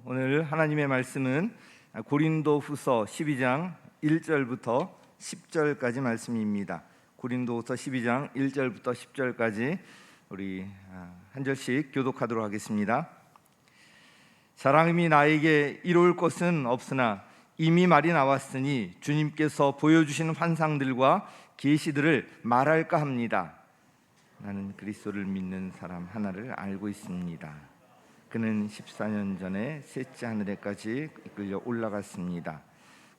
오늘 하나님의 말씀은 고린도후서 12장 1절부터 10절까지 말씀입니다. 고린도후서 12장 1절부터 10절까지 우리 한 절씩 교독하도록 하겠습니다. 사람이 나에게 이룰 것은 없으나 이미 말이 나왔으니 주님께서 보여주신 환상들과 계시들을 말할까 합니다. 나는 그리스도를 믿는 사람 하나를 알고 있습니다. 그는 14년 전에 셋째 하늘에까지 이끌려 올라갔습니다.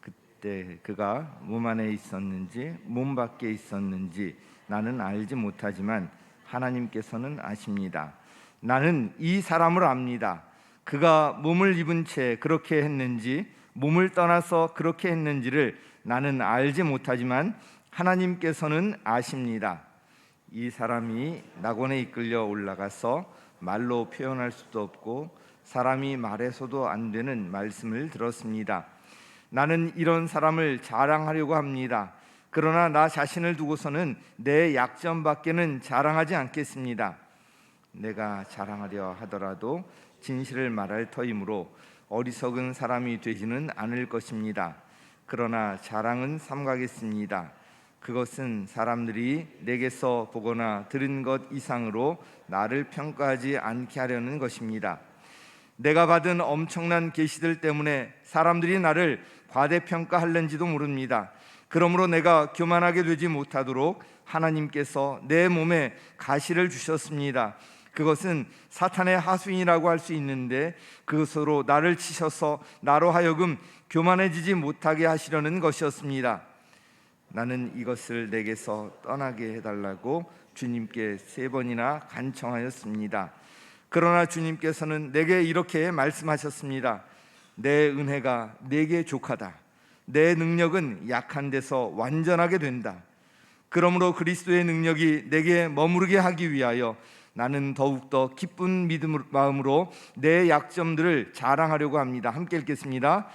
그때 그가 몸 안에 있었는지 몸 밖에 있었는지 나는 알지 못하지만 하나님께서는 아십니다. 나는 이 사람을 압니다. 그가 몸을 입은 채 그렇게 했는지 몸을 떠나서 그렇게 했는지를 나는 알지 못하지만 하나님께서는 아십니다. 이 사람이 낙원에 이끌려 올라가서 말로 표현할 수도 없고 사람이 말해서도 안 되는 말씀을 들었습니다. 나는 이런 사람을 자랑하려고 합니다. 그러나 나 자신을 두고서는 내 약점밖에는 자랑하지 않겠습니다. 내가 자랑하려 하더라도 진실을 말할 터이므로 어리석은 사람이 되지는 않을 것입니다. 그러나 자랑은 삼가겠습니다. 그것은 사람들이 내게서 보거나 들은 것 이상으로 나를 평가하지 않게 하려는 것입니다. 내가 받은 엄청난 계시들 때문에 사람들이 나를 과대평가할는지도 모릅니다. 그러므로 내가 교만하게 되지 못하도록 하나님께서 내 몸에 가시를 주셨습니다. 그것은 사탄의 하수인이라고 할 수 있는데 그것으로 나를 치셔서 나로 하여금 교만해지지 못하게 하시려는 것이었습니다. 나는 이것을 내게서 떠나게 해달라고 주님께 3번이나 간청하였습니다. 그러나 주님께서는 내게 이렇게 말씀하셨습니다. 내 은혜가 내게 족하다. 내 능력은 약한 데서 완전하게 된다. 그러므로 그리스도의 능력이 내게 머무르게 하기 위하여 나는 더욱더 기쁜 마음으로 내 약점들을 자랑하려고 합니다. 함께 읽겠습니다.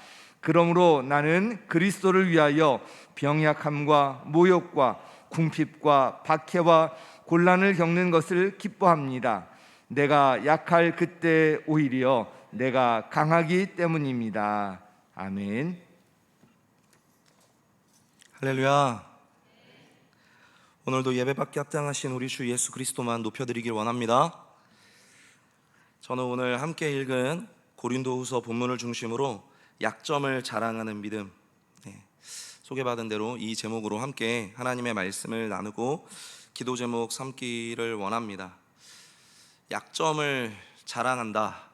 그러므로 나는 그리스도를 위하여 병약함과 모욕과 궁핍과 박해와 곤란을 겪는 것을 기뻐합니다. 내가 약할 그때 오히려 내가 강하기 때문입니다. 아멘. 할렐루야. 오늘도 예배받게 합당하신 우리 주 예수 그리스도만 높여드리길 원합니다. 저는 오늘 함께 읽은 고린도후서 본문을 중심으로 약점을 자랑하는 믿음, 소개받은 대로 이 제목으로 함께 하나님의 말씀을 나누고 기도 제목 삼기를 원합니다. 약점을 자랑한다라는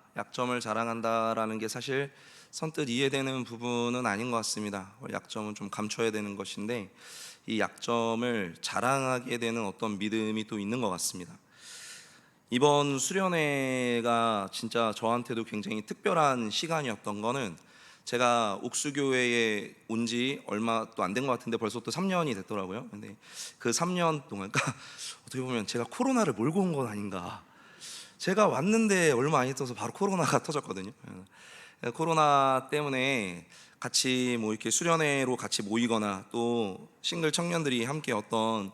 게 사실 선뜻 이해되는 부분은 아닌 것 같습니다. 약점은 좀 감춰야 되는 것인데 이 약점을 자랑하게 되는 어떤 믿음이 또 있는 것 같습니다. 이번 수련회가 진짜 저한테도 굉장히 특별한 시간이었던 거는 제가 옥수교회에 온 지 얼마 또 안 된 것 같은데 벌써 또 3년이 됐더라고요. 근데 그 3년 동안 그러니까 어떻게 보면 제가 코로나를 몰고 온 건 아닌가. 제가 왔는데 얼마 안 있어서 바로 코로나가 터졌거든요. 코로나 때문에 같이 뭐 이렇게 수련회로 같이 모이거나 또 싱글 청년들이 함께 어떤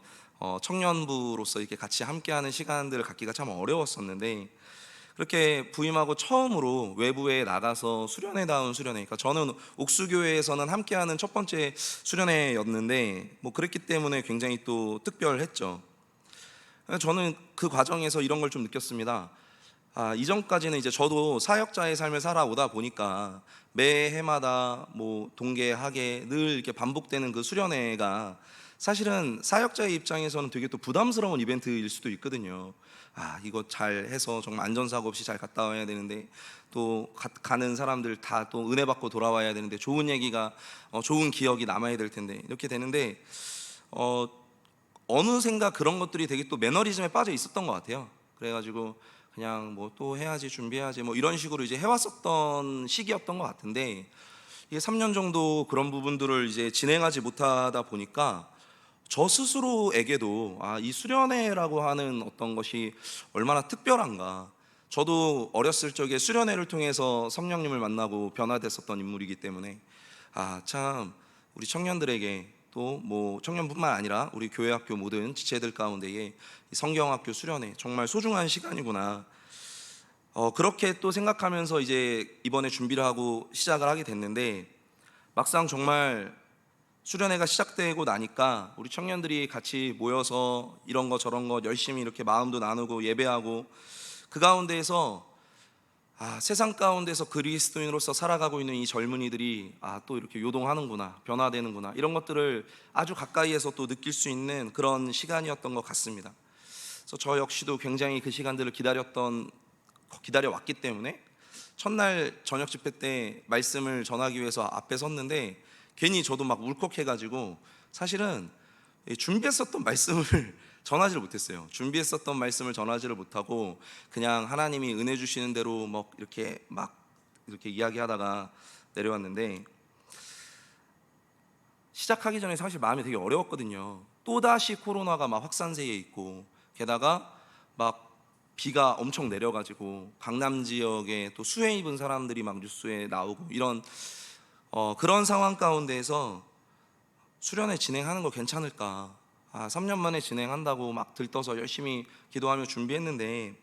청년부로서 이렇게 같이 함께하는 시간들을 갖기가 참 어려웠었는데 그렇게 부임하고 처음으로 외부에 나가서 수련회다운 수련회, 그러니까 저는 옥수교회에서는 함께하는 첫 번째 수련회였는데 뭐 그랬기 때문에 굉장히 또 특별했죠. 저는 그 과정에서 이런 걸 좀 느꼈습니다. 이전까지는 이제 저도 사역자의 삶을 살아오다 보니까 매해마다 뭐 동계, 하계 늘 이렇게 반복되는 그 수련회가 사실은 사역자의 입장에서는 되게 또 부담스러운 이벤트일 수도 있거든요. 이거 잘 해서 정말 안전사고 없이 잘 갔다 와야 되는데 또 가는 사람들 다 또 은혜 받고 돌아와야 되는데 좋은 얘기가 좋은 기억이 남아야 될 텐데 이렇게 되는데 어느샌가 그런 것들이 되게 또 매너리즘에 빠져 있었던 것 같아요. 그래가지고 그냥 뭐 또 해야지 준비해야지 뭐 이런 식으로 이제 해왔었던 시기였던 것 같은데 이게 3년 정도 그런 부분들을 이제 진행하지 못하다 보니까 저 스스로에게도 이 수련회라고 하는 어떤 것이 얼마나 특별한가. 저도 어렸을 적에 수련회를 통해서 성령님을 만나고 변화됐었던 인물이기 때문에 참 우리 청년들에게 또 뭐 청년뿐만 아니라 우리 교회 학교 모든 지체들 가운데에 성경학교 수련회 정말 소중한 시간이구나. 그렇게 또 생각하면서 이제 이번에 준비를 하고 시작을 하게 됐는데, 막상 정말 수련회가 시작되고 나니까 우리 청년들이 같이 모여서 이런 거 저런 거 열심히 이렇게 마음도 나누고 예배하고, 그 가운데에서 세상 가운데서 그리스도인으로서 살아가고 있는 이 젊은이들이 또 이렇게 요동하는구나, 변화되는구나, 이런 것들을 아주 가까이에서 또 느낄 수 있는 그런 시간이었던 것 같습니다. 그래서 저 역시도 굉장히 그 시간들을 기다려왔기 때문에 첫날 저녁 집회 때 말씀을 전하기 위해서 앞에 섰는데 괜히 저도 막 울컥해가지고, 사실은 준비했었던 말씀을 전하지를 못했어요. 준비했었던 말씀을 전하지를 못하고 그냥 하나님이 은혜 주시는 대로 이렇게 이야기하다가 내려왔는데, 시작하기 전에 사실 마음이 되게 어려웠거든요. 또다시 코로나가 막 확산세에 있고, 게다가 막 비가 엄청 내려가지고 강남 지역에 또 수해 입은 사람들이 막 뉴스에 나오고, 이런 그런 상황 가운데에서 수련회 진행하는 거 괜찮을까? 3년 만에 진행한다고 막 들떠서 열심히 기도하며 준비했는데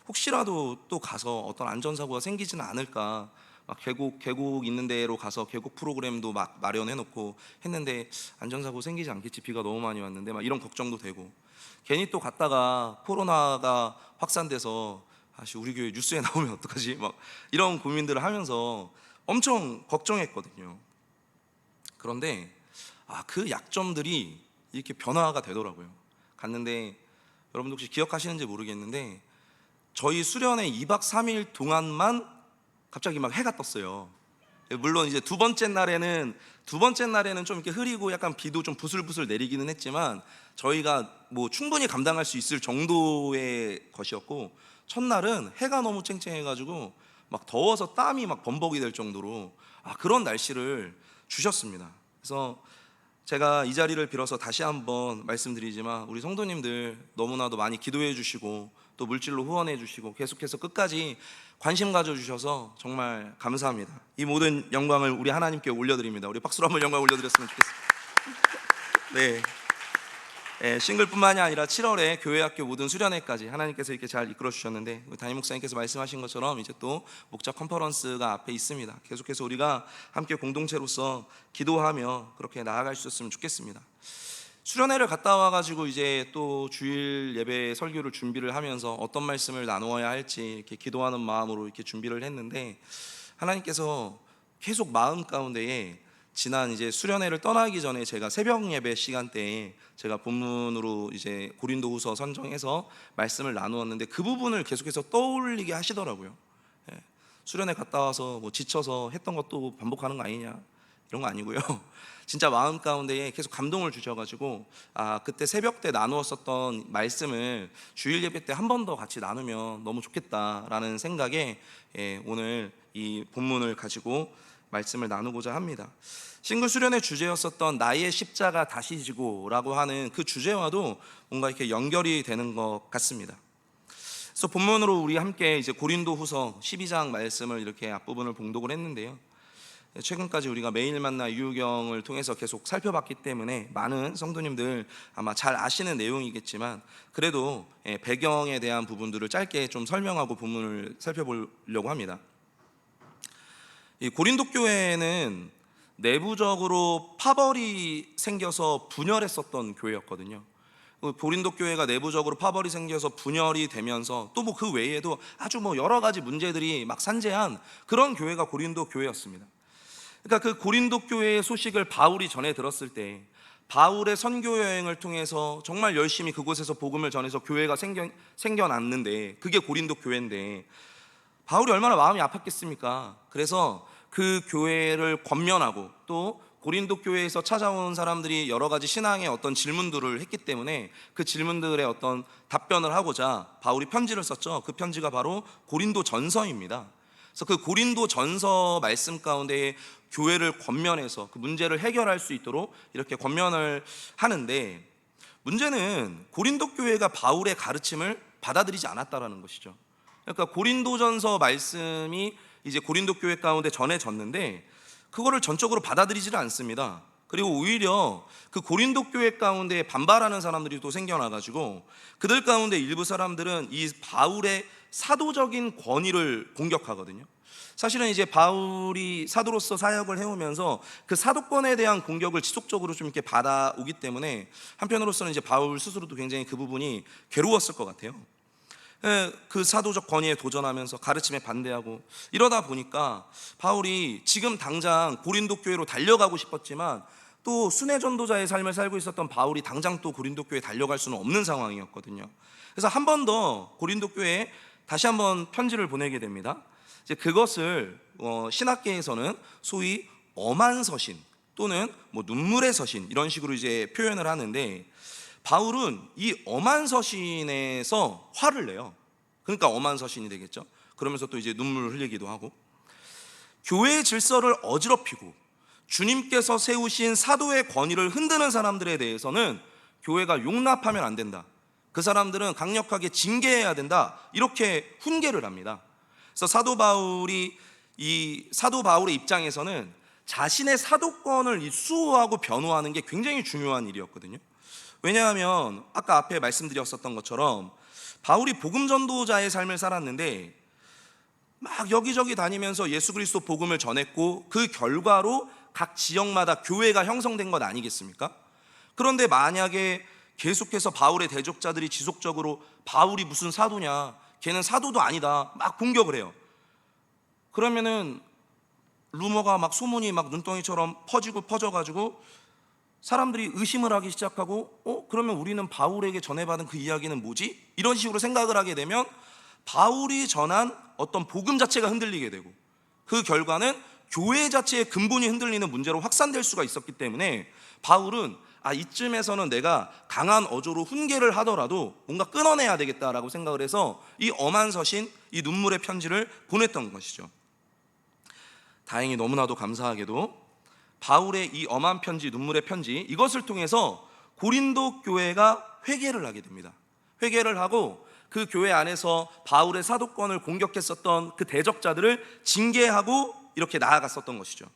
혹시라도 또 가서 어떤 안전사고가 생기지는 않을까? 막 계곡 있는 데로 가서 계곡 프로그램도 막 마련해 놓고 했는데 안전사고 생기지 않겠지, 비가 너무 많이 왔는데, 막 이런 걱정도 되고, 괜히 또 갔다가 코로나가 확산돼서 우리 교회 뉴스에 나오면 어떡하지? 막 이런 고민들을 하면서 엄청 걱정했거든요. 그런데 그 약점들이 이렇게 변화가 되더라고요. 갔는데 여러분도 혹시 기억하시는지 모르겠는데 저희 수련회 2박 3일 동안만 갑자기 막 해가 떴어요. 물론 이제 두 번째 날에는 좀 이렇게 흐리고 약간 비도 좀 부슬부슬 내리기는 했지만 저희가 뭐 충분히 감당할 수 있을 정도의 것이었고, 첫날은 해가 너무 쨍쨍해가지고 막 더워서 땀이 막 범벅이 될 정도로 그런 날씨를 주셨습니다. 그래서 제가 이 자리를 빌어서 다시 한번 말씀드리지만, 우리 성도님들 너무나도 많이 기도해 주시고 또 물질로 후원해 주시고 계속해서 끝까지 관심 가져주셔서 정말 감사합니다. 이 모든 영광을 우리 하나님께 올려드립니다. 우리 박수로 한번 영광 올려드렸으면 좋겠습니다. 싱글뿐만이 아니라 7월에 교회학교 모든 수련회까지 하나님께서 이렇게 잘 이끌어 주셨는데, 담임 목사님께서 말씀하신 것처럼 이제 또 목자 컨퍼런스가 앞에 있습니다. 계속해서 우리가 함께 공동체로서 기도하며 그렇게 나아갈 수 있었으면 좋겠습니다. 수련회를 갔다 와가지고 이제 또 주일 예배 설교를 준비를 하면서 어떤 말씀을 나누어야 할지 이렇게 기도하는 마음으로 이렇게 준비를 했는데, 하나님께서 계속 마음 가운데에 지난 이제 수련회를 떠나기 전에 제가 새벽 예배 시간대에 제가 본문으로 이제 고린도후서 선정해서 말씀을 나누었는데 그 부분을 계속해서 떠올리게 하시더라고요. 수련회 갔다 와서 뭐 지쳐서 했던 것도 반복하는 거 아니냐, 이런 거 아니고요. 진짜 마음 가운데에 계속 감동을 주셔가지고 그때 새벽 때 나누었었던 말씀을 주일 예배 때 한 번 더 같이 나누면 너무 좋겠다라는 생각에 오늘 이 본문을 가지고 말씀을 나누고자 합니다. 싱글 수련의 주제였었던 나의 십자가 다시 지고라고 하는 그 주제와도 뭔가 이렇게 연결이 되는 것 같습니다. 그래서 본문으로 우리 함께 이제 고린도후서 12장 말씀을 이렇게 앞부분을 봉독을 했는데요. 최근까지 우리가 매일 만나 유경을 통해서 계속 살펴봤기 때문에 많은 성도님들 아마 잘 아시는 내용이겠지만, 그래도 배경에 대한 부분들을 짧게 좀 설명하고 본문을 살펴보려고 합니다. 이 고린도 교회는 내부적으로 파벌이 생겨서 분열했었던 교회였거든요. 고린도 교회가 내부적으로 파벌이 생겨서 분열이 되면서 또 뭐 그 외에도 아주 뭐 여러 가지 문제들이 막 산재한 그런 교회가 고린도 교회였습니다. 그러니까 그 고린도 교회의 소식을 바울이 전해 들었을 때, 바울의 선교 여행을 통해서 정말 열심히 그곳에서 복음을 전해서 교회가 생겨났는데, 그게 고린도 교회인데 바울이 얼마나 마음이 아팠겠습니까? 그래서 그 교회를 권면하고 또 고린도 교회에서 찾아온 사람들이 여러 가지 신앙의 어떤 질문들을 했기 때문에 그 질문들의 어떤 답변을 하고자 바울이 편지를 썼죠. 그 편지가 바로 고린도 전서입니다. 그래서 그 고린도 전서 말씀 가운데 교회를 권면해서 그 문제를 해결할 수 있도록 이렇게 권면을 하는데, 문제는 고린도 교회가 바울의 가르침을 받아들이지 않았다라는 것이죠. 그러니까 고린도전서 말씀이 이제 고린도 교회 가운데 전해졌는데 그거를 전적으로 받아들이지를 않습니다. 그리고 오히려 그 고린도 교회 가운데 반발하는 사람들이 또 생겨나가지고 그들 가운데 일부 사람들은 이 바울의 사도적인 권위를 공격하거든요. 사실은 이제 바울이 사도로서 사역을 해오면서 그 사도권에 대한 공격을 지속적으로 좀 이렇게 받아오기 때문에 한편으로서는 이제 바울 스스로도 굉장히 그 부분이 괴로웠을 것 같아요. 그 사도적 권위에 도전하면서 가르침에 반대하고 이러다 보니까 바울이 지금 당장 고린도 교회로 달려가고 싶었지만 또 순회 전도자의 삶을 살고 있었던 바울이 당장 또 고린도 교회에 달려갈 수는 없는 상황이었거든요. 그래서 한 번 더 고린도 교회에 다시 한번 편지를 보내게 됩니다. 이제 그것을 신학계에서는 소위 엄한 서신 또는 뭐 눈물의 서신 이런 식으로 이제 표현을 하는데, 바울은 이 엄한 서신에서 화를 내요. 그러니까 엄한 서신이 되겠죠. 그러면서 또 이제 눈물을 흘리기도 하고, 교회의 질서를 어지럽히고 주님께서 세우신 사도의 권위를 흔드는 사람들에 대해서는 교회가 용납하면 안 된다. 그 사람들은 강력하게 징계해야 된다. 이렇게 훈계를 합니다. 그래서 사도 바울의 입장에서는 자신의 사도권을 수호하고 변호하는 게 굉장히 중요한 일이었거든요. 왜냐하면 아까 앞에 말씀드렸었던 것처럼 바울이 복음 전도자의 삶을 살았는데 막 여기저기 다니면서 예수 그리스도 복음을 전했고 그 결과로 각 지역마다 교회가 형성된 것 아니겠습니까? 그런데 만약에 계속해서 바울의 대적자들이 지속적으로 바울이 무슨 사도냐, 걔는 사도도 아니다 막 공격을 해요. 그러면은 루머가 막 소문이 막 눈덩이처럼 퍼져가지고 사람들이 의심을 하기 시작하고 그러면 우리는 바울에게 전해받은 그 이야기는 뭐지? 이런 식으로 생각을 하게 되면 바울이 전한 어떤 복음 자체가 흔들리게 되고 그 결과는 교회 자체의 근본이 흔들리는 문제로 확산될 수가 있었기 때문에 바울은 이쯤에서는 내가 강한 어조로 훈계를 하더라도 뭔가 끊어내야 되겠다라고 생각을 해서 이 엄한 서신, 이 눈물의 편지를 보냈던 것이죠. 다행히 너무나도 감사하게도 바울의 이 엄한 편지, 눈물의 편지, 이것을 통해서 고린도 교회가 회개를 하게 됩니다. 회개를 하고 그 교회 안에서 바울의 사도권을 공격했었던 그 대적자들을 징계하고 이렇게 나아갔었던 것이죠.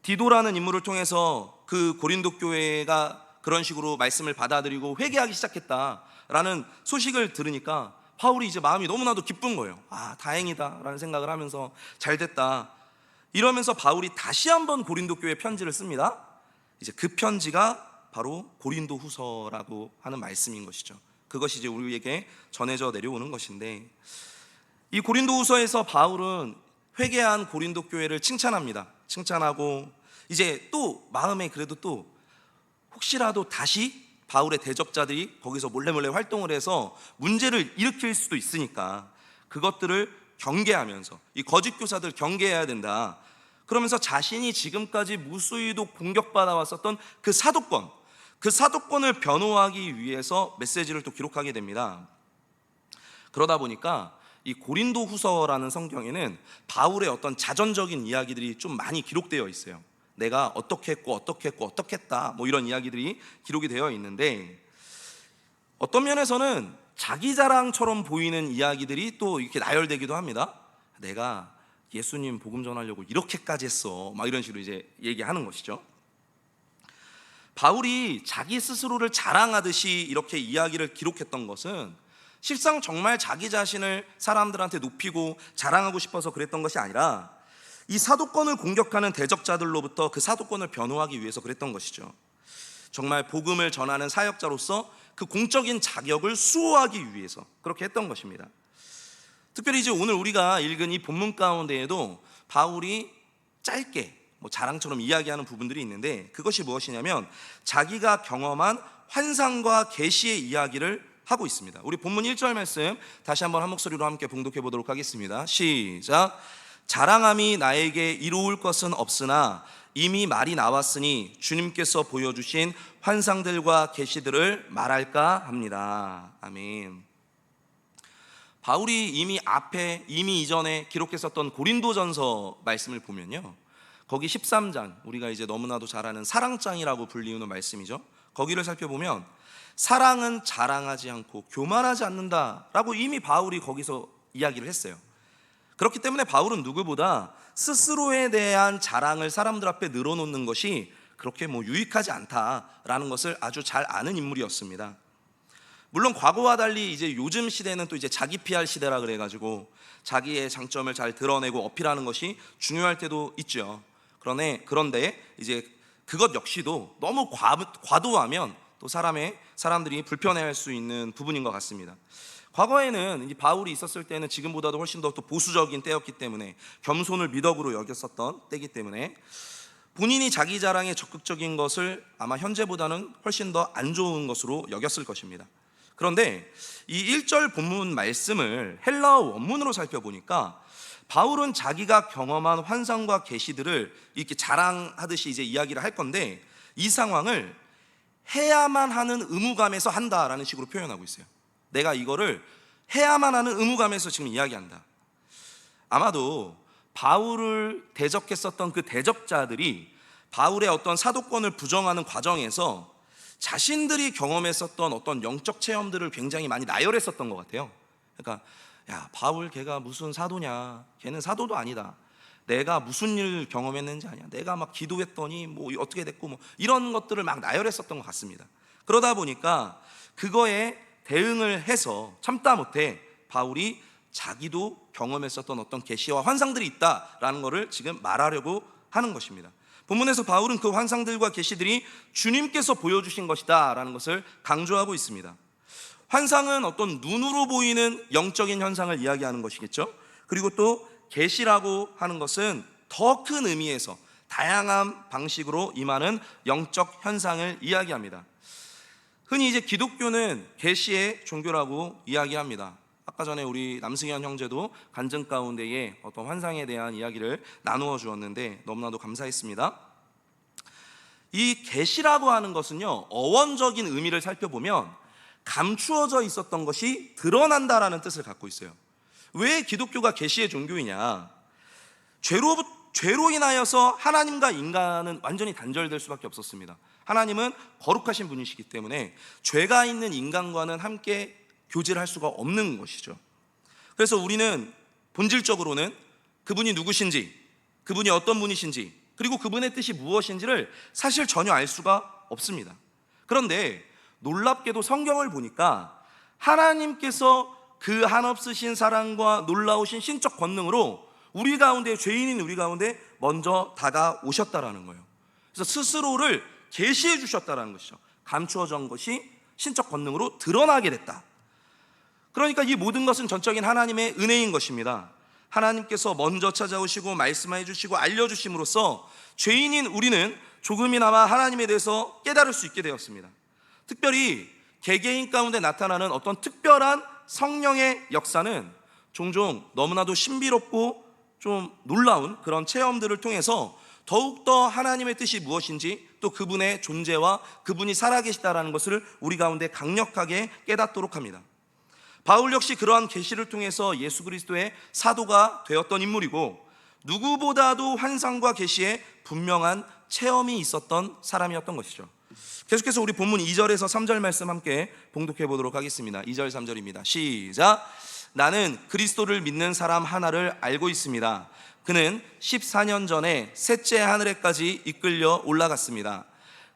디도라는 인물을 통해서 그 고린도 교회가 그런 식으로 말씀을 받아들이고 회개하기 시작했다라는 소식을 들으니까 바울이 이제 마음이 너무나도 기쁜 거예요. 다행이다 라는 생각을 하면서 잘 됐다 이러면서 바울이 다시 한번 고린도 교회에 편지를 씁니다. 이제 그 편지가 바로 고린도 후서라고 하는 말씀인 것이죠. 그것이 이제 우리에게 전해져 내려오는 것인데, 이 고린도 후서에서 바울은 회개한 고린도 교회를 칭찬합니다. 칭찬하고 이제 또 마음에 그래도 또 혹시라도 다시 바울의 대적자들이 거기서 몰래 활동을 해서 문제를 일으킬 수도 있으니까 그것들을 경계하면서 이 거짓 교사들 경계해야 된다. 그러면서 자신이 지금까지 무수히도 공격받아 왔었던 그 사도권을 변호하기 위해서 메시지를 또 기록하게 됩니다. 그러다 보니까 이 고린도 후서라는 성경에는 바울의 어떤 자전적인 이야기들이 좀 많이 기록되어 있어요. 내가 어떻게 했고 어떻게 했다 뭐 이런 이야기들이 기록이 되어 있는데, 어떤 면에서는 자기 자랑처럼 보이는 이야기들이 또 이렇게 나열되기도 합니다. 내가 예수님 복음 전하려고 이렇게까지 했어 막 이런 식으로 이제 얘기하는 것이죠. 바울이 자기 스스로를 자랑하듯이 이렇게 이야기를 기록했던 것은 실상 정말 자기 자신을 사람들한테 높이고 자랑하고 싶어서 그랬던 것이 아니라 이 사도권을 공격하는 대적자들로부터 그 사도권을 변호하기 위해서 그랬던 것이죠. 정말 복음을 전하는 사역자로서 그 공적인 자격을 수호하기 위해서 그렇게 했던 것입니다. 특별히 이제 오늘 우리가 읽은 이 본문 가운데에도 바울이 짧게 자랑처럼 이야기하는 부분들이 있는데, 그것이 무엇이냐면 자기가 경험한 환상과 계시의 이야기를 하고 있습니다. 우리 본문 1절 말씀 다시 한번 한 목소리로 함께 봉독해 보도록 하겠습니다. 시작. 자랑함이 나에게 이루울 것은 없으나 이미 말이 나왔으니 주님께서 보여주신 환상들과 계시들을 말할까 합니다. 아멘. 바울이 이미 이전에 기록했었던 고린도전서 말씀을 보면요, 거기 13장, 우리가 이제 너무나도 잘 아는 사랑장이라고 불리우는 말씀이죠. 거기를 살펴보면 사랑은 자랑하지 않고 교만하지 않는다라고 이미 바울이 거기서 이야기를 했어요. 그렇기 때문에 바울은 누구보다 스스로에 대한 자랑을 사람들 앞에 늘어놓는 것이 그렇게 유익하지 않다라는 것을 아주 잘 아는 인물이었습니다. 물론 과거와 달리 이제 요즘 시대는 또 이제 자기 PR 시대라 그래가지고 자기의 장점을 잘 드러내고 어필하는 것이 중요할 때도 있죠. 그런데 이제 그것 역시도 너무 과도하면 또 사람들이 불편해할 수 있는 부분인 것 같습니다. 과거에는 이 바울이 있었을 때는 지금보다도 훨씬 더 또 보수적인 때였기 때문에 겸손을 미덕으로 여겼었던 때이기 때문에 본인이 자기 자랑에 적극적인 것을 아마 현재보다는 훨씬 더 안 좋은 것으로 여겼을 것입니다. 그런데 이 1절 본문 말씀을 헬라어 원문으로 살펴보니까 바울은 자기가 경험한 환상과 계시들을 이렇게 자랑하듯이 이제 이야기를 할 건데, 이 상황을 해야만 하는 의무감에서 한다라는 식으로 표현하고 있어요. 내가 이거를 해야만 하는 의무감에서 지금 이야기한다. 아마도 바울을 대적했었던 그 대적자들이 바울의 어떤 사도권을 부정하는 과정에서 자신들이 경험했었던 어떤 영적 체험들을 굉장히 많이 나열했었던 것 같아요. 그러니까 야, 바울 걔가 무슨 사도냐, 걔는 사도도 아니다, 내가 무슨 일 경험했는지 아냐, 내가 막 기도했더니 뭐 어떻게 됐고 뭐 이런 것들을 막 나열했었던 것 같습니다. 그러다 보니까 그거에 대응을 해서 참다 못해 바울이 자기도 경험했었던 어떤 계시와 환상들이 있다라는 것을 지금 말하려고 하는 것입니다. 본문에서 바울은 그 환상들과 계시들이 주님께서 보여주신 것이다 라는 것을 강조하고 있습니다. 환상은 어떤 눈으로 보이는 영적인 현상을 이야기하는 것이겠죠. 그리고 또 계시라고 하는 것은 더 큰 의미에서 다양한 방식으로 임하는 영적 현상을 이야기합니다. 흔히 이제 기독교는 계시의 종교라고 이야기합니다. 아까 전에 우리 남승현 형제도 간증 가운데에 어떤 환상에 대한 이야기를 나누어 주었는데 너무나도 감사했습니다. 이 계시라고 하는 것은요, 어원적인 의미를 살펴보면 감추어져 있었던 것이 드러난다라는 뜻을 갖고 있어요. 왜 기독교가 계시의 종교이냐? 죄로 인하여서 하나님과 인간은 완전히 단절될 수밖에 없었습니다. 하나님은 거룩하신 분이시기 때문에 죄가 있는 인간과는 함께 교제를 할 수가 없는 것이죠. 그래서 우리는 본질적으로는 그분이 누구신지, 그분이 어떤 분이신지, 그리고 그분의 뜻이 무엇인지를 사실 전혀 알 수가 없습니다. 그런데 놀랍게도 성경을 보니까 하나님께서 그 한없으신 사랑과 놀라우신 신적 권능으로 우리 가운데, 죄인인 우리 가운데 먼저 다가오셨다라는 거예요. 그래서 스스로를 계시해 주셨다라는 것이죠. 감추어진 것이 신적 권능으로 드러나게 됐다. 그러니까 이 모든 것은 전적인 하나님의 은혜인 것입니다. 하나님께서 먼저 찾아오시고 말씀해 주시고 알려주심으로써 죄인인 우리는 조금이나마 하나님에 대해서 깨달을 수 있게 되었습니다. 특별히 개개인 가운데 나타나는 어떤 특별한 성령의 역사는 종종 너무나도 신비롭고 좀 놀라운 그런 체험들을 통해서 더욱더 하나님의 뜻이 무엇인지, 또 그분의 존재와 그분이 살아계시다라는 것을 우리 가운데 강력하게 깨닫도록 합니다. 바울 역시 그러한 계시를 통해서 예수 그리스도의 사도가 되었던 인물이고, 누구보다도 환상과 계시에 분명한 체험이 있었던 사람이었던 것이죠. 계속해서 우리 본문 2절에서 3절 말씀 함께 봉독해 보도록 하겠습니다. 2절 3절입니다. 시작. 나는 그리스도를 믿는 사람 하나를 알고 있습니다. 그는 14년 전에 셋째 하늘에까지 이끌려 올라갔습니다.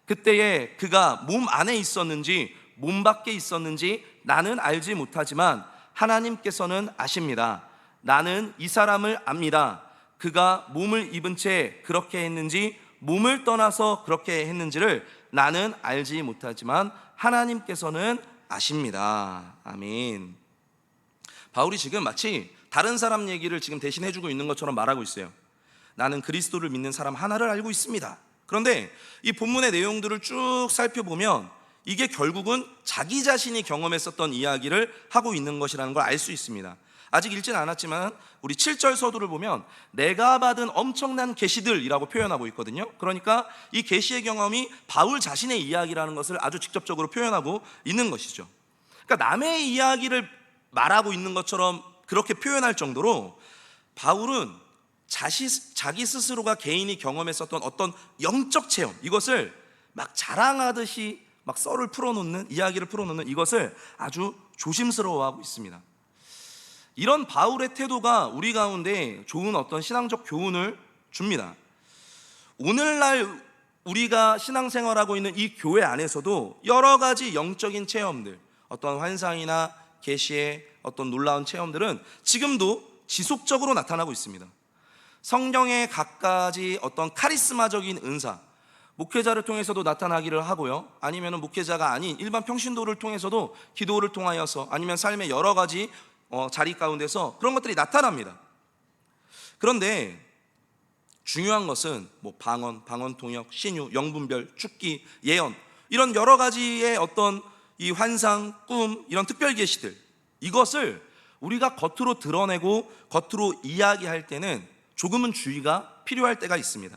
그때에 그가 몸 안에 있었는지 몸 밖에 있었는지 나는 알지 못하지만 하나님께서는 아십니다. 나는 이 사람을 압니다. 그가 몸을 입은 채 그렇게 했는지 몸을 떠나서 그렇게 했는지를 나는 알지 못하지만 하나님께서는 아십니다. 아멘. 바울이 지금 마치 다른 사람 얘기를 지금 대신 해주고 있는 것처럼 말하고 있어요. 나는 그리스도를 믿는 사람 하나를 알고 있습니다. 그런데 이 본문의 내용들을 쭉 살펴보면 이게 결국은 자기 자신이 경험했었던 이야기를 하고 있는 것이라는 걸 알 수 있습니다. 아직 읽지는 않았지만 우리 7절 서두를 보면 내가 받은 엄청난 계시들이라고 표현하고 있거든요. 그러니까 이 계시의 경험이 바울 자신의 이야기라는 것을 아주 직접적으로 표현하고 있는 것이죠. 그러니까 남의 이야기를 말하고 있는 것처럼 그렇게 표현할 정도로 바울은 자기 스스로가 개인이 경험했었던 어떤 영적 체험, 이것을 막 자랑하듯이 막 썰을 풀어놓는, 이야기를 풀어놓는 이것을 아주 조심스러워하고 있습니다. 이런 바울의 태도가 우리 가운데 좋은 어떤 신앙적 교훈을 줍니다. 오늘날 우리가 신앙생활하고 있는 이 교회 안에서도 여러 가지 영적인 체험들, 어떤 환상이나 계시의 어떤 놀라운 체험들은 지금도 지속적으로 나타나고 있습니다. 성경의 갖가지 어떤 카리스마적인 은사, 목회자를 통해서도 나타나기를 하고요, 아니면 목회자가 아닌 일반 평신도를 통해서도 기도를 통하여서, 아니면 삶의 여러 가지 자리 가운데서 그런 것들이 나타납니다. 그런데 중요한 것은 방언, 방언통역, 신유, 영분별, 축기, 예언, 이런 여러 가지의 어떤 이 환상, 꿈, 이런 특별 계시들, 이것을 우리가 겉으로 드러내고 겉으로 이야기할 때는 조금은 주의가 필요할 때가 있습니다.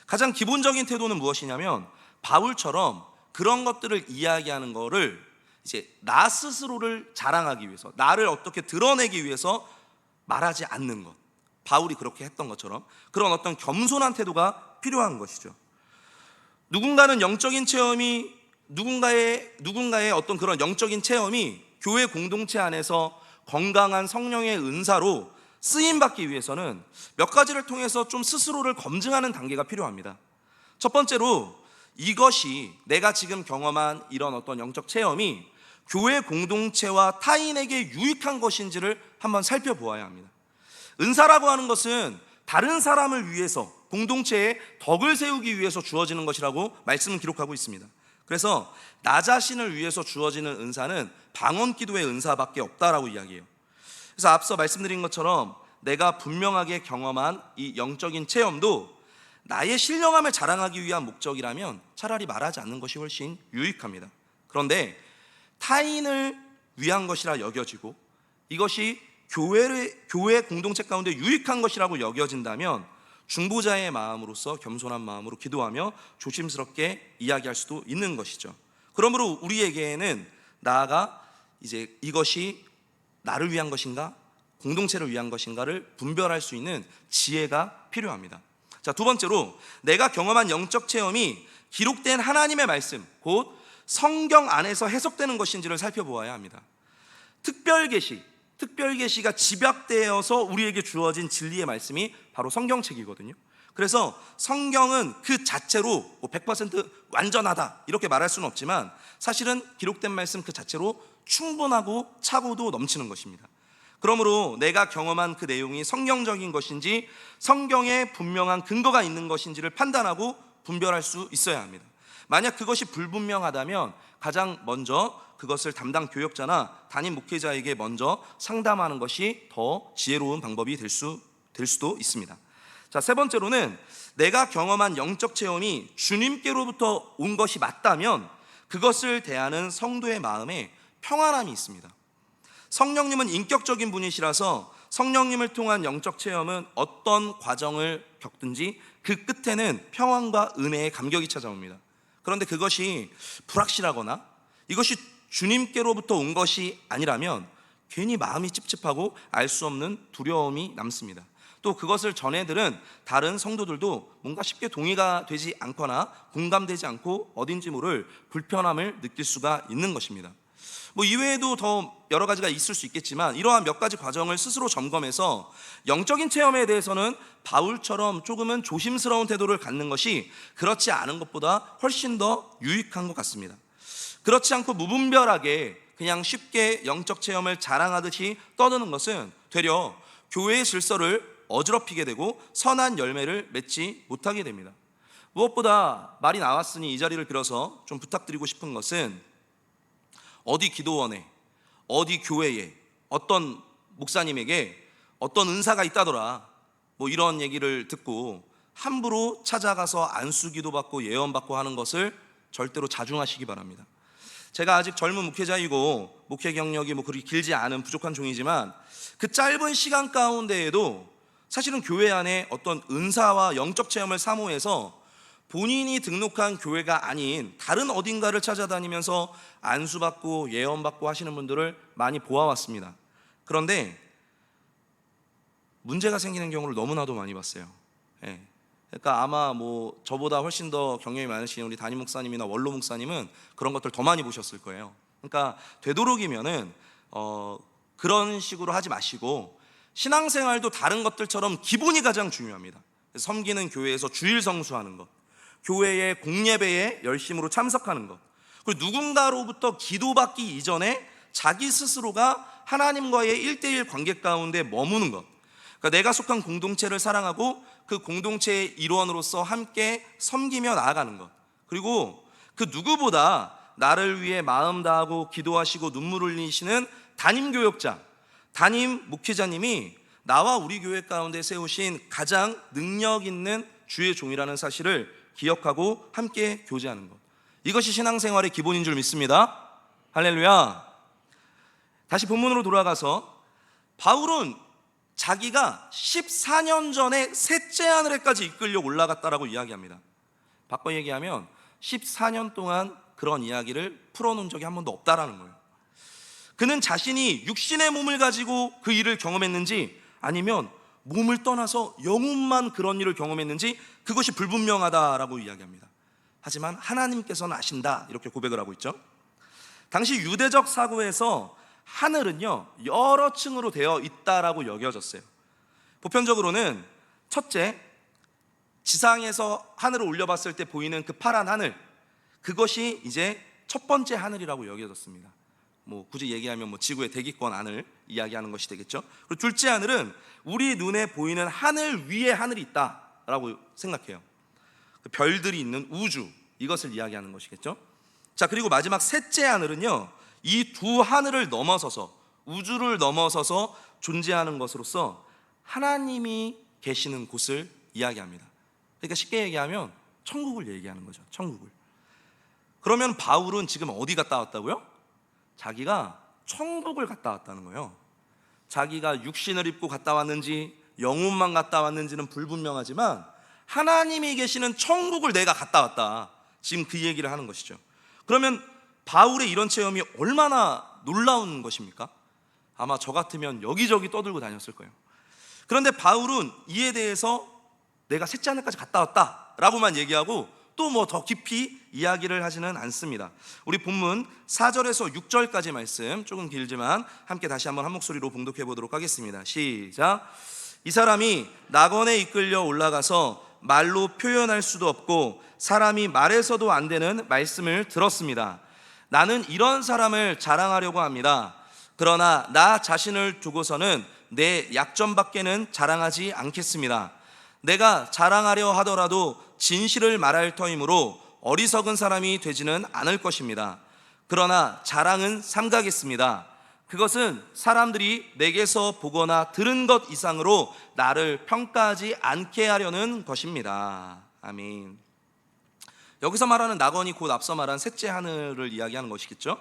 가장 기본적인 태도는 무엇이냐면, 바울처럼 그런 것들을 이야기하는 거를 이제 나 스스로를 자랑하기 위해서, 나를 어떻게 드러내기 위해서 말하지 않는 것, 바울이 그렇게 했던 것처럼 그런 어떤 겸손한 태도가 필요한 것이죠. 누군가는 영적인 체험이 누군가의 어떤 그런 영적인 체험이 교회 공동체 안에서 건강한 성령의 은사로 쓰임받기 위해서는 몇 가지를 통해서 좀 스스로를 검증하는 단계가 필요합니다. 첫 번째로, 이것이 내가 지금 경험한 이런 어떤 영적 체험이 교회 공동체와 타인에게 유익한 것인지를 한번 살펴보아야 합니다. 은사라고 하는 것은 다른 사람을 위해서, 공동체에 덕을 세우기 위해서 주어지는 것이라고 말씀은 기록하고 있습니다. 그래서 나 자신을 위해서 주어지는 은사는 방언 기도의 은사밖에 없다라고 이야기해요. 그래서 앞서 말씀드린 것처럼 내가 분명하게 경험한 이 영적인 체험도 나의 신령함을 자랑하기 위한 목적이라면 차라리 말하지 않는 것이 훨씬 유익합니다. 그런데 타인을 위한 것이라 여겨지고 이것이 교회 공동체 가운데 유익한 것이라고 여겨진다면 중보자의 마음으로서 겸손한 마음으로 기도하며 조심스럽게 이야기할 수도 있는 것이죠. 그러므로 우리에게는 나아가 이제 이것이 나를 위한 것인가, 공동체를 위한 것인가를 분별할 수 있는 지혜가 필요합니다. 자, 두 번째로, 내가 경험한 영적 체험이 기록된 하나님의 말씀, 곧 성경 안에서 해석되는 것인지를 살펴보아야 합니다. 특별 계시가 집약되어서 우리에게 주어진 진리의 말씀이 바로 성경책이거든요. 그래서 성경은 그 자체로 100% 완전하다 이렇게 말할 수는 없지만, 사실은 기록된 말씀 그 자체로 충분하고 차고도 넘치는 것입니다. 그러므로 내가 경험한 그 내용이 성경적인 것인지 성경에 분명한 근거가 있는 것인지를 판단하고 분별할 수 있어야 합니다. 만약 그것이 불분명하다면 가장 먼저 그것을 담당 교역자나 담임 목회자에게 먼저 상담하는 것이 더 지혜로운 방법이 될 수도 있습니다. 자, 세 번째로는 내가 경험한 영적 체험이 주님께로부터 온 것이 맞다면 그것을 대하는 성도의 마음에 평안함이 있습니다. 성령님은 인격적인 분이시라서 성령님을 통한 영적 체험은 어떤 과정을 겪든지 그 끝에는 평안과 은혜의 감격이 찾아옵니다. 그런데 그것이 불확실하거나 이것이 주님께로부터 온 것이 아니라면 괜히 마음이 찝찝하고 알 수 없는 두려움이 남습니다. 또 그것을 전해들은 다른 성도들도 뭔가 쉽게 동의가 되지 않거나 공감되지 않고 어딘지 모를 불편함을 느낄 수가 있는 것입니다. 이외에도 더 여러 가지가 있을 수 있겠지만 이러한 몇 가지 과정을 스스로 점검해서 영적인 체험에 대해서는 바울처럼 조금은 조심스러운 태도를 갖는 것이 그렇지 않은 것보다 훨씬 더 유익한 것 같습니다. 그렇지 않고 무분별하게 그냥 쉽게 영적 체험을 자랑하듯이 떠드는 것은 되려 교회의 질서를 어지럽히게 되고 선한 열매를 맺지 못하게 됩니다. 무엇보다 말이 나왔으니 이 자리를 빌어서 좀 부탁드리고 싶은 것은, 어디 기도원에, 어디 교회에 어떤 목사님에게 어떤 은사가 있다더라 이런 얘기를 듣고 함부로 찾아가서 안수기도 받고 예언 받고 하는 것을 절대로 자중하시기 바랍니다. 제가 아직 젊은 목회자이고 목회 경력이 그리 길지 않은 부족한 종이지만 그 짧은 시간 가운데에도 사실은 교회 안에 어떤 은사와 영적 체험을 사모해서 본인이 등록한 교회가 아닌 다른 어딘가를 찾아다니면서 안수받고 예언받고 하시는 분들을 많이 보아왔습니다. 그런데 문제가 생기는 경우를 너무나도 많이 봤어요. 그러니까 아마 저보다 훨씬 더 경력이 많으신 우리 담임 목사님이나 원로 목사님은 그런 것들 더 많이 보셨을 거예요. 그러니까 되도록이면은 그런 식으로 하지 마시고 신앙생활도 다른 것들처럼 기본이 가장 중요합니다. 섬기는 교회에서 주일 성수하는 것, 교회의 공예배에 열심으로 참석하는 것, 그리고 누군가로부터 기도받기 이전에 자기 스스로가 하나님과의 1대1 관계 가운데 머무는 것, 그러니까 내가 속한 공동체를 사랑하고 그 공동체의 일원으로서 함께 섬기며 나아가는 것, 그리고 그 누구보다 나를 위해 마음 다하고 기도하시고 눈물 흘리시는 담임 교역자, 담임 목회자님이 나와 우리 교회 가운데 세우신 가장 능력 있는 주의 종이라는 사실을 기억하고 함께 교제하는 것, 이것이 신앙생활의 기본인 줄 믿습니다. 할렐루야. 다시 본문으로 돌아가서 바울은 자기가 14년 전에 셋째 하늘에까지 이끌려 올라갔다라고 이야기합니다. 바꿔 얘기하면 14년 동안 그런 이야기를 풀어놓은 적이 한 번도 없다라는 거예요. 그는 자신이 육신의 몸을 가지고 그 일을 경험했는지 아니면 몸을 떠나서 영혼만 그런 일을 경험했는지 그것이 불분명하다라고 이야기합니다. 하지만 하나님께서는 아신다, 이렇게 고백을 하고 있죠. 당시 유대적 사고에서 하늘은요 여러 층으로 되어 있다라고 여겨졌어요. 보편적으로는 첫째, 지상에서 하늘을 올려봤을 때 보이는 그 파란 하늘, 그것이 이제 첫 번째 하늘이라고 여겨졌습니다. 굳이 얘기하면 지구의 대기권 안을 이야기하는 것이 되겠죠. 그리고 둘째 하늘은 우리 눈에 보이는 하늘 위에 하늘이 있다라고 생각해요. 별들이 있는 우주, 이것을 이야기하는 것이겠죠. 자, 그리고 마지막 셋째 하늘은요 이 두 하늘을 넘어서서, 우주를 넘어서서 존재하는 것으로서 하나님이 계시는 곳을 이야기합니다. 그러니까 쉽게 얘기하면 천국을 얘기하는 거죠. 천국을. 그러면 바울은 지금 어디 갔다 왔다고요? 자기가 천국을 갔다 왔다는 거예요. 자기가 육신을 입고 갔다 왔는지 영혼만 갔다 왔는지는 불분명하지만 하나님이 계시는 천국을 내가 갔다 왔다, 지금 그 얘기를 하는 것이죠. 그러면 바울의 이런 체험이 얼마나 놀라운 것입니까? 아마 저 같으면 여기저기 떠들고 다녔을 거예요. 그런데 바울은 이에 대해서 내가 셋째 하늘까지 갔다 왔다 라고만 얘기하고 또 더 깊이 이야기를 하지는 않습니다. 우리 본문 4절에서 6절까지 말씀, 조금 길지만 함께 다시 한번 한 목소리로 봉독해 보도록 하겠습니다. 시작. 이 사람이 낙원에 이끌려 올라가서 말로 표현할 수도 없고 사람이 말해서도 안 되는 말씀을 들었습니다. 나는 이런 사람을 자랑하려고 합니다. 그러나 나 자신을 두고서는 내 약점밖에는 자랑하지 않겠습니다. 내가 자랑하려 하더라도 진실을 말할 터이므로 어리석은 사람이 되지는 않을 것입니다. 그러나 자랑은 삼가겠습니다. 그것은 사람들이 내게서 보거나 들은 것 이상으로 나를 평가하지 않게 하려는 것입니다. 아멘. 여기서 말하는 낙원이 곧 앞서 말한 셋째 하늘을 이야기하는 것이겠죠.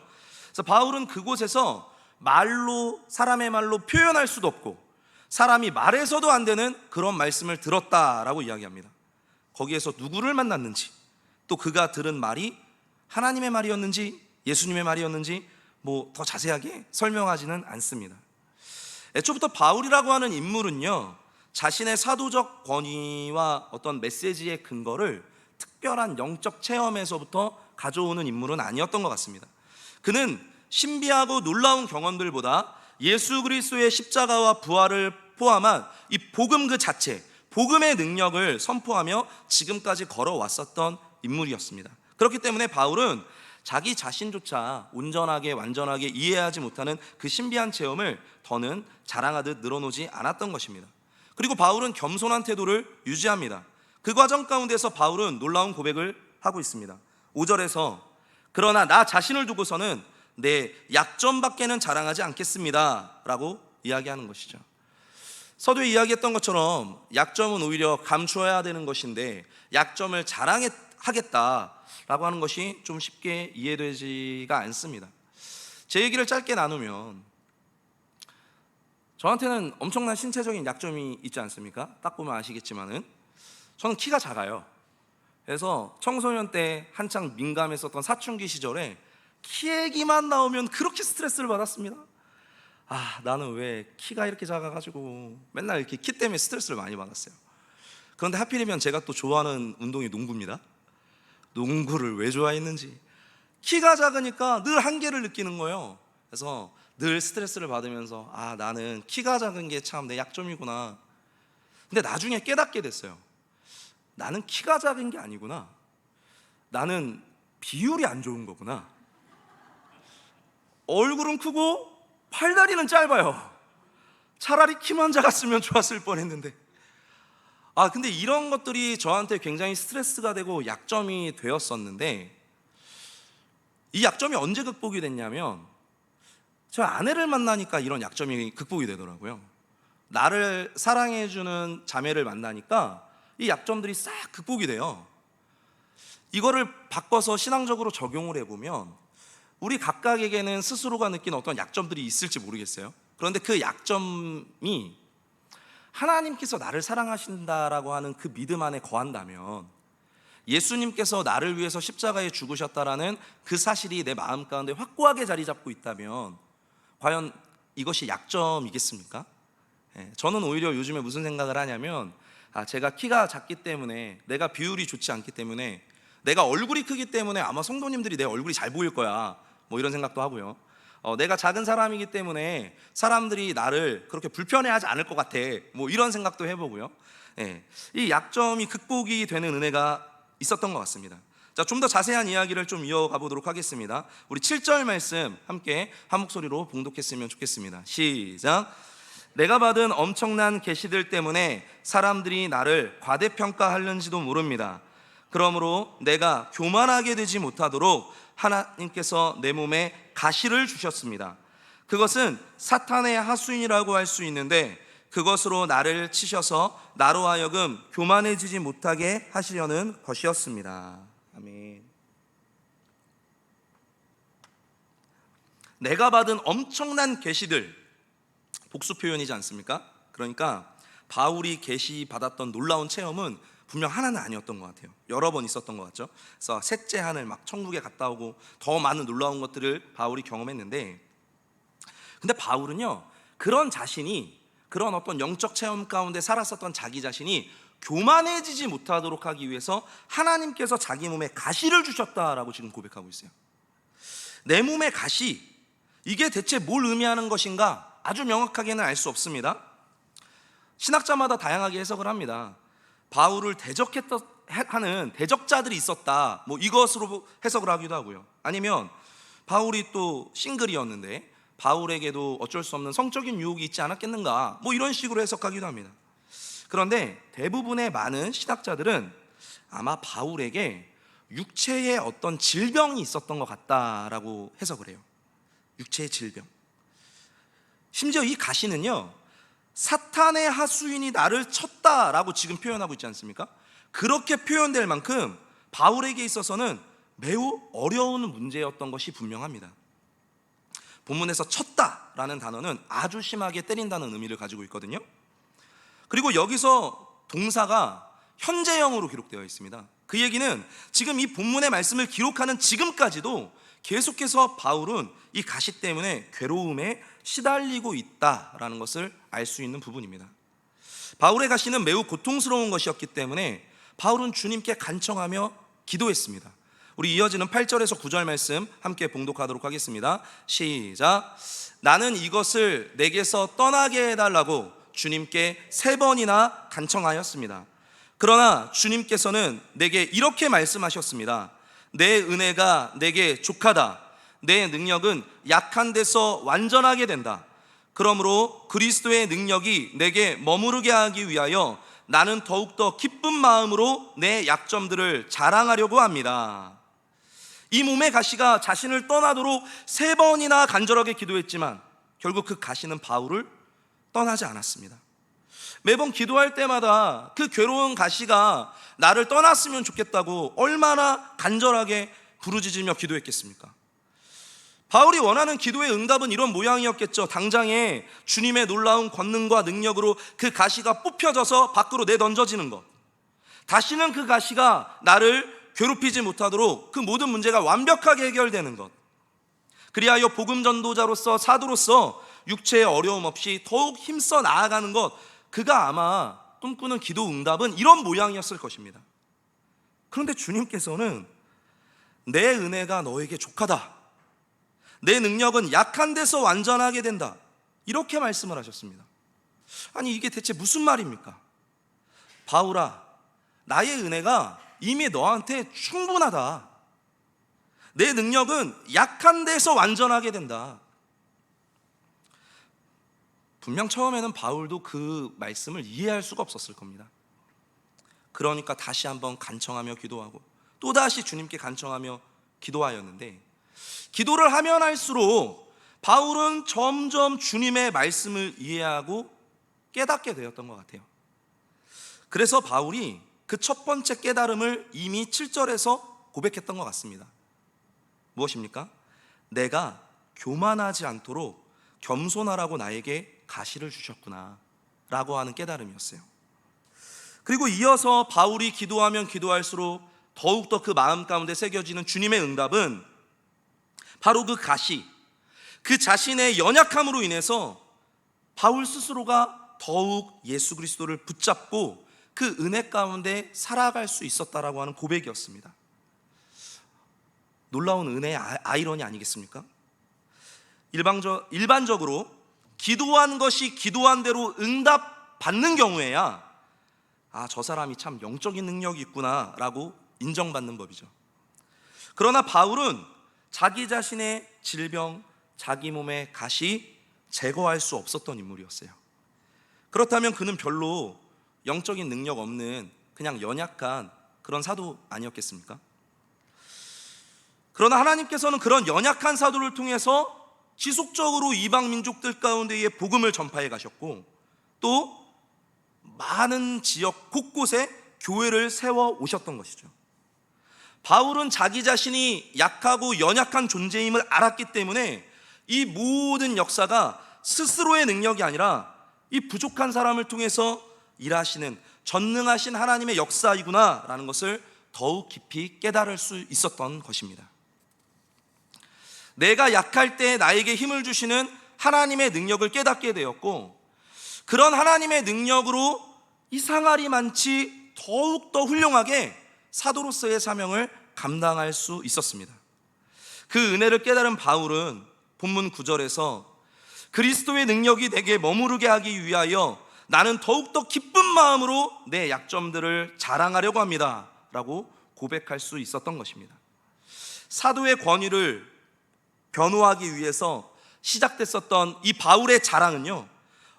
그래서 바울은 그곳에서 말로, 사람의 말로 표현할 수도 없고 사람이 말해서도 안 되는 그런 말씀을 들었다라고 이야기합니다. 거기에서 누구를 만났는지, 또 그가 들은 말이 하나님의 말이었는지 예수님의 말이었는지 더 자세하게 설명하지는 않습니다. 애초부터 바울이라고 하는 인물은요 자신의 사도적 권위와 어떤 메시지의 근거를 특별한 영적 체험에서부터 가져오는 인물은 아니었던 것 같습니다. 그는 신비하고 놀라운 경험들보다 예수 그리스도의 십자가와 부활을 포함한 이 복음 그 자체, 복음의 능력을 선포하며 지금까지 걸어왔었던 인물이었습니다. 그렇기 때문에 바울은 자기 자신조차 온전하게 완전하게 이해하지 못하는 그 신비한 체험을 더는 자랑하듯 늘어놓지 않았던 것입니다. 그리고 바울은 겸손한 태도를 유지합니다. 그 과정 가운데서 바울은 놀라운 고백을 하고 있습니다. 5절에서 그러나 나 자신을 두고서는 내 약점밖에는 자랑하지 않겠습니다 라고 이야기하는 것이죠. 서두에 이야기했던 것처럼 약점은 오히려 감추어야 되는 것인데 약점을 자랑하겠다라고 하는 것이 좀 쉽게 이해되지가 않습니다. 제 얘기를 짧게 나누면 저한테는 엄청난 신체적인 약점이 있지 않습니까? 딱 보면 아시겠지만은 저는 키가 작아요. 그래서 청소년 때 한창 민감했었던 사춘기 시절에 키 얘기만 나오면 그렇게 스트레스를 받았습니다. 나는 왜 키가 이렇게 작아가지고 맨날 이렇게 키 때문에 스트레스를 많이 받았어요. 그런데 하필이면 제가 또 좋아하는 운동이 농구입니다. 농구를 왜 좋아했는지 키가 작으니까 늘 한계를 느끼는 거예요. 그래서 늘 스트레스를 받으면서 나는 키가 작은 게 참 내 약점이구나. 근데 나중에 깨닫게 됐어요. 나는 키가 작은 게 아니구나. 나는 비율이 안 좋은 거구나. 얼굴은 크고 팔다리는 짧아요. 차라리 키만 작았으면 좋았을 뻔했는데. 근데 이런 것들이 저한테 굉장히 스트레스가 되고 약점이 되었었는데, 이 약점이 언제 극복이 됐냐면 저 아내를 만나니까 이런 약점이 극복이 되더라고요. 나를 사랑해주는 자매를 만나니까 이 약점들이 싹 극복이 돼요. 이거를 바꿔서 신앙적으로 적용을 해보면 우리 각각에게는 스스로가 느낀 어떤 약점들이 있을지 모르겠어요. 그런데 그 약점이 하나님께서 나를 사랑하신다라고 하는 그 믿음 안에 거한다면, 예수님께서 나를 위해서 십자가에 죽으셨다라는 그 사실이 내 마음 가운데 확고하게 자리 잡고 있다면 과연 이것이 약점이겠습니까? 저는 오히려 요즘에 무슨 생각을 하냐면, 제가 키가 작기 때문에, 내가 비율이 좋지 않기 때문에, 내가 얼굴이 크기 때문에 아마 성도님들이 내 얼굴이 잘 보일 거야, 뭐 이런 생각도 하고요. 내가 작은 사람이기 때문에 사람들이 나를 그렇게 불편해하지 않을 것 같아, 뭐 이런 생각도 해보고요. 이 약점이 극복이 되는 은혜가 있었던 것 같습니다. 자, 좀 더 자세한 이야기를 좀 이어가 보도록 하겠습니다. 우리 7절 말씀 함께 한 목소리로 봉독했으면 좋겠습니다. 시작. 내가 받은 엄청난 계시들 때문에 사람들이 나를 과대평가하는지도 모릅니다. 그러므로 내가 교만하게 되지 못하도록 하나님께서 내 몸에 가시를 주셨습니다. 그것은 사탄의 하수인이라고 할 수 있는데, 그것으로 나를 치셔서 나로 하여금 교만해지지 못하게 하시려는 것이었습니다. 아멘. 내가 받은 엄청난 계시들, 복수 표현이지 않습니까? 그러니까 바울이 계시 받았던 놀라운 체험은 분명 하나는 아니었던 것 같아요. 여러 번 있었던 것 같죠. 그래서 셋째 하늘, 막 천국에 갔다 오고 더 많은 놀라운 것들을 바울이 경험했는데, 근데 바울은요, 그런 자신이, 그런 어떤 영적 체험 가운데 살았었던 자기 자신이 교만해지지 못하도록 하기 위해서 하나님께서 자기 몸에 가시를 주셨다라고 지금 고백하고 있어요. 내 몸의 가시, 이게 대체 뭘 의미하는 것인가 아주 명확하게는 알 수 없습니다. 신학자마다 다양하게 해석을 합니다. 바울을 대적하는 대적자들이 있었다, 뭐 이것으로 해석을 하기도 하고요. 아니면 바울이 또 싱글이었는데 바울에게도 어쩔 수 없는 성적인 유혹이 있지 않았겠는가, 뭐 이런 식으로 해석하기도 합니다. 그런데 대부분의 많은 신학자들은 아마 바울에게 육체의 어떤 질병이 있었던 것 같다라고 해석을 해요. 육체의 질병. 심지어 이 가시는요, 사탄의 하수인이 나를 쳤다라고 지금 표현하고 있지 않습니까? 그렇게 표현될 만큼 바울에게 있어서는 매우 어려운 문제였던 것이 분명합니다. 본문에서 쳤다라는 단어는 아주 심하게 때린다는 의미를 가지고 있거든요. 그리고 여기서 동사가 현재형으로 기록되어 있습니다. 그 얘기는 지금 이 본문의 말씀을 기록하는 지금까지도 계속해서 바울은 이 가시 때문에 괴로움에 시달리고 있다라는 것을 알 수 있는 부분입니다. 바울의 가시는 매우 고통스러운 것이었기 때문에 바울은 주님께 간청하며 기도했습니다. 우리 이어지는 8절에서 9절 말씀 함께 봉독하도록 하겠습니다. 시작. 나는 이것을 내게서 떠나게 해달라고 주님께 3번이나 간청하였습니다. 그러나 주님께서는 내게 이렇게 말씀하셨습니다. 내 은혜가 내게 족하다. 내 능력은 약한 데서 완전하게 된다. 그러므로 그리스도의 능력이 내게 머무르게 하기 위하여 나는 더욱더 기쁜 마음으로 내 약점들을 자랑하려고 합니다. 이 몸의 가시가 자신을 떠나도록 3번이나 간절하게 기도했지만 결국 그 가시는 바울을 떠나지 않았습니다. 매번 기도할 때마다 그 괴로운 가시가 나를 떠났으면 좋겠다고 얼마나 간절하게 부르짖으며 기도했겠습니까? 바울이 원하는 기도의 응답은 이런 모양이었겠죠. 당장에 주님의 놀라운 권능과 능력으로 그 가시가 뽑혀져서 밖으로 내던져지는 것, 다시는 그 가시가 나를 괴롭히지 못하도록 그 모든 문제가 완벽하게 해결되는 것, 그리하여 복음 전도자로서, 사도로서 육체의 어려움 없이 더욱 힘써 나아가는 것, 그가 아마 꿈꾸는 기도 응답은 이런 모양이었을 것입니다. 그런데 주님께서는 내 은혜가 너에게 족하다, 내 능력은 약한 데서 완전하게 된다, 이렇게 말씀을 하셨습니다. 아니, 이게 대체 무슨 말입니까? 바울아, 나의 은혜가 이미 너한테 충분하다. 내 능력은 약한 데서 완전하게 된다. 분명 처음에는 바울도 그 말씀을 이해할 수가 없었을 겁니다. 그러니까 다시 한번 간청하며 기도하고 또다시 주님께 간청하며 기도하였는데, 기도를 하면 할수록 바울은 점점 주님의 말씀을 이해하고 깨닫게 되었던 것 같아요. 그래서 바울이 그 첫 번째 깨달음을 이미 7절에서 고백했던 것 같습니다. 무엇입니까? 내가 교만하지 않도록 겸손하라고 나에게 가시를 주셨구나 라고 하는 깨달음이었어요. 그리고 이어서 바울이 기도하면 기도할수록 더욱더 그 마음 가운데 새겨지는 주님의 응답은 바로 그 가시, 그 자신의 연약함으로 인해서 바울 스스로가 더욱 예수 그리스도를 붙잡고 그 은혜 가운데 살아갈 수 있었다라고 하는 고백이었습니다. 놀라운 은혜의 아이러니 아니겠습니까? 일반적으로 기도한 것이 기도한 대로 응답 받는 경우에야 저 사람이 참 영적인 능력이 있구나 라고 인정받는 법이죠. 그러나 바울은 자기 자신의 질병, 자기 몸의 가시 제거할 수 없었던 인물이었어요. 그렇다면 그는 별로 영적인 능력 없는 그냥 연약한 그런 사도 아니었겠습니까? 그러나 하나님께서는 그런 연약한 사도를 통해서 지속적으로 이방 민족들 가운데에 복음을 전파해 가셨고, 또 많은 지역 곳곳에 교회를 세워 오셨던 것이죠. 바울은 자기 자신이 약하고 연약한 존재임을 알았기 때문에 이 모든 역사가 스스로의 능력이 아니라 이 부족한 사람을 통해서 일하시는 전능하신 하나님의 역사이구나 라는 것을 더욱 깊이 깨달을 수 있었던 것입니다. 내가 약할 때 나에게 힘을 주시는 하나님의 능력을 깨닫게 되었고, 그런 하나님의 능력으로 이상하리 많지 더욱더 훌륭하게 사도로서의 사명을 감당할 수 있었습니다. 그 은혜를 깨달은 바울은 본문 9절에서 그리스도의 능력이 내게 머무르게 하기 위하여 나는 더욱더 기쁜 마음으로 내 약점들을 자랑하려고 합니다 라고 고백할 수 있었던 것입니다. 사도의 권위를 변호하기 위해서 시작됐었던 이 바울의 자랑은요,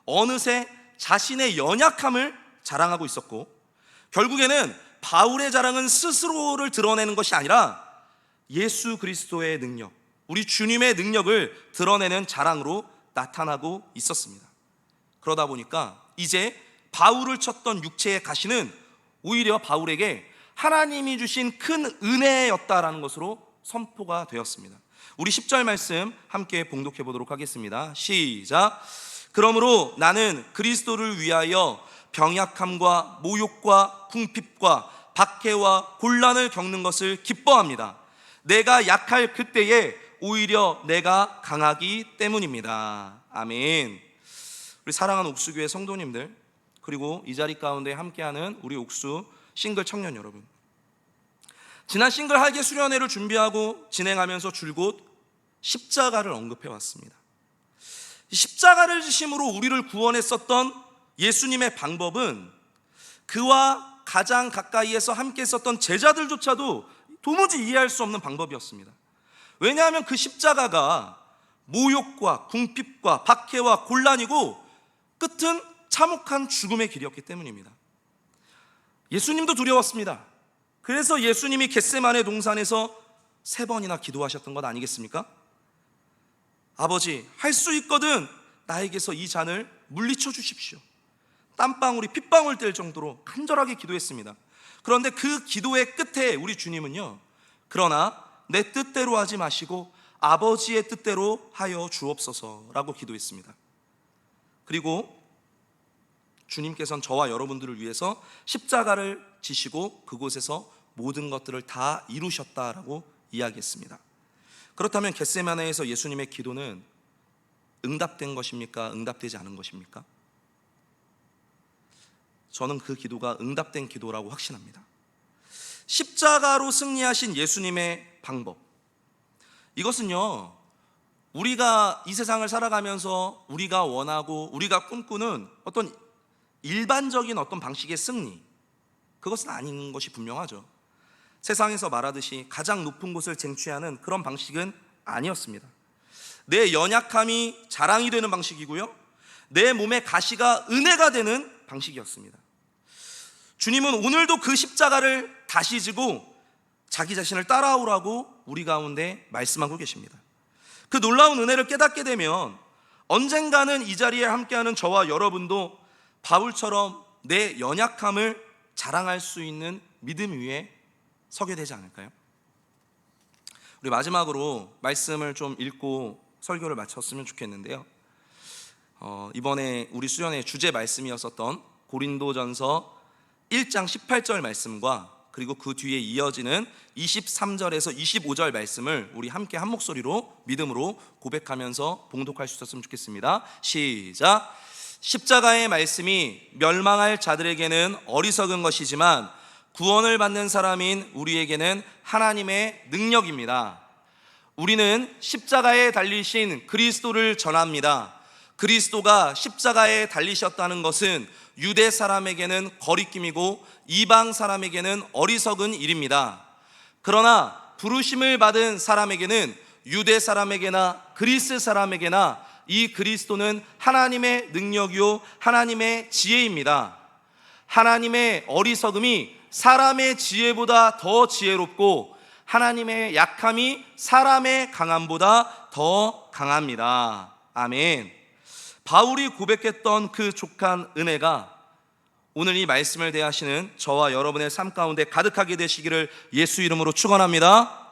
어느새 자신의 연약함을 자랑하고 있었고, 결국에는 바울의 자랑은 스스로를 드러내는 것이 아니라 예수 그리스도의 능력, 우리 주님의 능력을 드러내는 자랑으로 나타나고 있었습니다. 그러다 보니까 이제 바울을 쳤던 육체의 가시는 오히려 바울에게 하나님이 주신 큰 은혜였다라는 것으로 선포가 되었습니다. 우리 10절 말씀 함께 봉독해 보도록 하겠습니다. 시작. 그러므로 나는 그리스도를 위하여 병약함과 모욕과 궁핍과 박해와 곤란을 겪는 것을 기뻐합니다. 내가 약할 그때에 오히려 내가 강하기 때문입니다. 아멘. 우리 사랑하는 옥수교회 성도님들, 그리고 이 자리 가운데 함께하는 우리 옥수 싱글 청년 여러분, 지난 싱글 할개 수련회를 준비하고 진행하면서 줄곧 십자가를 언급해 왔습니다. 십자가를 지심으로 우리를 구원했었던 예수님의 방법은 그와 가장 가까이에서 함께 있었던 제자들조차도 도무지 이해할 수 없는 방법이었습니다. 왜냐하면 그 십자가가 모욕과 궁핍과 박해와 곤란이고 끝은 참혹한 죽음의 길이었기 때문입니다. 예수님도 두려웠습니다. 그래서 예수님이 겟세마네 동산에서 3번이나 기도하셨던 것 아니겠습니까? 아버지, 할 수 있거든 나에게서 이 잔을 물리쳐 주십시오. 땀방울이 핏방울 될 정도로 간절하게 기도했습니다. 그런데 그 기도의 끝에 우리 주님은요, 그러나 내 뜻대로 하지 마시고 아버지의 뜻대로 하여 주옵소서라고 기도했습니다. 그리고 주님께서는 저와 여러분들을 위해서 십자가를 지시고 그곳에서 모든 것들을 다 이루셨다라고 이야기했습니다. 그렇다면 겟세마네에서 예수님의 기도는 응답된 것입니까? 응답되지 않은 것입니까? 저는 그 기도가 응답된 기도라고 확신합니다. 십자가로 승리하신 예수님의 방법, 이것은요, 우리가 이 세상을 살아가면서 우리가 원하고 우리가 꿈꾸는 어떤 일반적인 어떤 방식의 승리, 그것은 아닌 것이 분명하죠. 세상에서 말하듯이 가장 높은 곳을 쟁취하는 그런 방식은 아니었습니다. 내 연약함이 자랑이 되는 방식이고요, 내 몸의 가시가 은혜가 되는 방식이었습니다. 주님은 오늘도 그 십자가를 다시 지고 자기 자신을 따라오라고 우리 가운데 말씀하고 계십니다. 그 놀라운 은혜를 깨닫게 되면 언젠가는 이 자리에 함께하는 저와 여러분도 바울처럼 내 연약함을 자랑할 수 있는 믿음 위에 서게 되지 않을까요? 우리 마지막으로 말씀을 좀 읽고 설교를 마쳤으면 좋겠는데요, 이번에 우리 수련회 주제 말씀이었었던 고린도전서 1장 18절 말씀과 그리고 그 뒤에 이어지는 23절에서 25절 말씀을 우리 함께 한 목소리로 믿음으로 고백하면서 봉독할 수 있었으면 좋겠습니다. 시작. 십자가의 말씀이 멸망할 자들에게는 어리석은 것이지만 구원을 받는 사람인 우리에게는 하나님의 능력입니다. 우리는 십자가에 달리신 그리스도를 전합니다. 그리스도가 십자가에 달리셨다는 것은 유대 사람에게는 거리낌이고 이방 사람에게는 어리석은 일입니다. 그러나 부르심을 받은 사람에게는 유대 사람에게나 그리스 사람에게나 이 그리스도는 하나님의 능력이요 하나님의 지혜입니다. 하나님의 어리석음이 사람의 지혜보다 더 지혜롭고 하나님의 약함이 사람의 강함보다 더 강합니다. 아멘. 바울이 고백했던 그 족한 은혜가 오늘 이 말씀을 대하시는 저와 여러분의 삶 가운데 가득하게 되시기를 예수 이름으로 축원합니다.